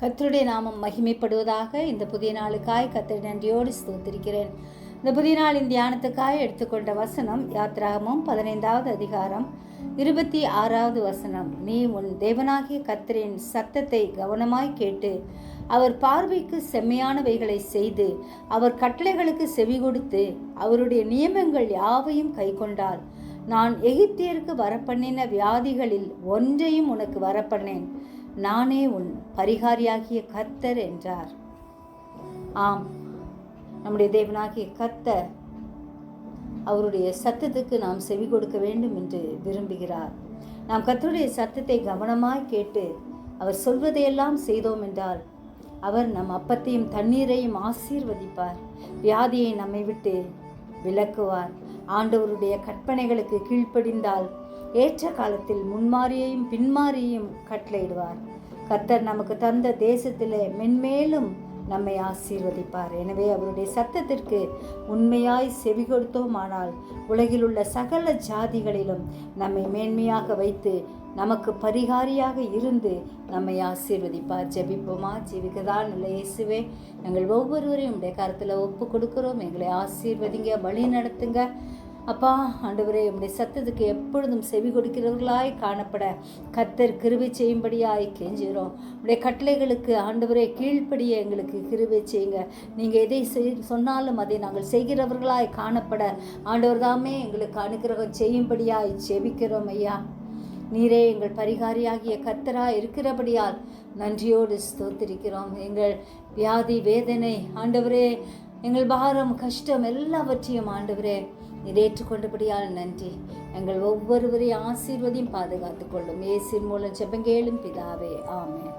கர்த்தருடைய நாமம் மகிமைப்படுவதாக. இந்த புதிய நாளுக்காய் கர்த்தரை நன்றியோடு ஸ்தோத்திரிக்கிறேன். இந்த புதிய நாளின் தியானத்துக்காய் எடுத்துக்கொண்ட வசனம் யாத்திராகமம் 15வது அதிகாரம் 26வது வசனம். நீ உன் தேவனாகிய கர்த்தரின் சத்தத்தை கவனமாய் கேட்டு அவர் பார்வைக்கு செம்மையானவைகளை செய்து அவர் கட்டளைகளுக்கு செவி கொடுத்து அவருடைய நியமங்கள் யாவையும் கைக்கொண்டால் நான் எகிப்தியருக்கு வரப்பண்ணின வியாதிகளில் ஒன்றையும் உனக்கு வரப்பண்ணேன். நானே உன் பரிகாரியாகிய கர்த்தர் என்றார். ஆம், நம்முடைய தேவனாகிய கர்த்தர் அவருடைய சத்தத்துக்கு நாம் செவி கொடுக்க வேண்டும் என்று விரும்புகிறார். நாம் கர்த்தருடைய சத்தத்தை கவனமாய் கேட்டு அவர் சொல்வதையெல்லாம் செய்தோம் என்றால் அவர் நம் அப்பத்தையும் தண்ணீரையும் ஆசீர்வதிப்பார். வியாதியை நம்மை விட்டு விலக்குவார். ஆண்டவருடைய கற்பனைகளுக்கு கீழ்ப்படிந்தால் ஏற்ற காலத்தில் முன்மாறியையும் பின்மாறியையும் கட்டளையிடுவார். கர்த்தர் நமக்கு தந்த தேசத்திலே மென்மேலும் நம்மை ஆசீர்வதிப்பார். எனவே அவருடைய சத்தத்திற்கு உண்மையாய் செவி கொடுத்தோமானால் உலகில் உள்ள சகல ஜாதிகளிலும் நம்மை மேன்மையாக வைத்து நமக்கு பரிகாரியாக இருந்து நம்மை ஆசீர்வதிப்பார். ஜெபிப்போமா? ஜெபிக்கதான் நல்ல இயேசுவே, நாங்கள் ஒவ்வொருவரையும் உடைய கருத்தில் ஒப்பு கொடுக்கிறோம். எங்களை ஆசீர்வதிங்க, வழி நடத்துங்க. அப்பா ஆண்டவரே, உம்முடைய சத்தத்துக்கு எப்பொழுதும் செவி கொடுக்கிறவர்களாய் காணப்பட கர்த்தர் கிருபை செய்யும்படியாய் கெஞ்சுகிறோம். உடைய கட்டளைகளுக்கு ஆண்டவரே கீழ்ப்படிய எங்களுக்கு கிருபை செய்யுங்க. நீங்கள் எதை சொன்னாலும் அதை நாங்கள் செய்கிறவர்களாய் காணப்பட ஆண்டவர் தாமே எங்களுக்கு அனுக்கிரகம் செய்யும்படியாய் ஜெபிக்கிறோம். ஐயா, நீரே எங்கள் பரிகாரியாகிய கர்த்தராய் இருக்கிறபடியால் நன்றியோடு ஸ்தோத்திரிக்கிறோம். எங்கள் வியாதி வேதனை ஆண்டவரே, எங்கள் பாரம் கஷ்டம் எல்லாவற்றையும் ஆண்டவரே நீர் ஏற்றுக்கொண்டபடியால் நன்றி. எங்கள் ஒவ்வொருவரையும் ஆசீர்வதியும் பாதுகாத்துக் கொள்ளும். இயேசுவின் மூலம் ஜெபம் கேளும் பிதாவே, ஆமென்.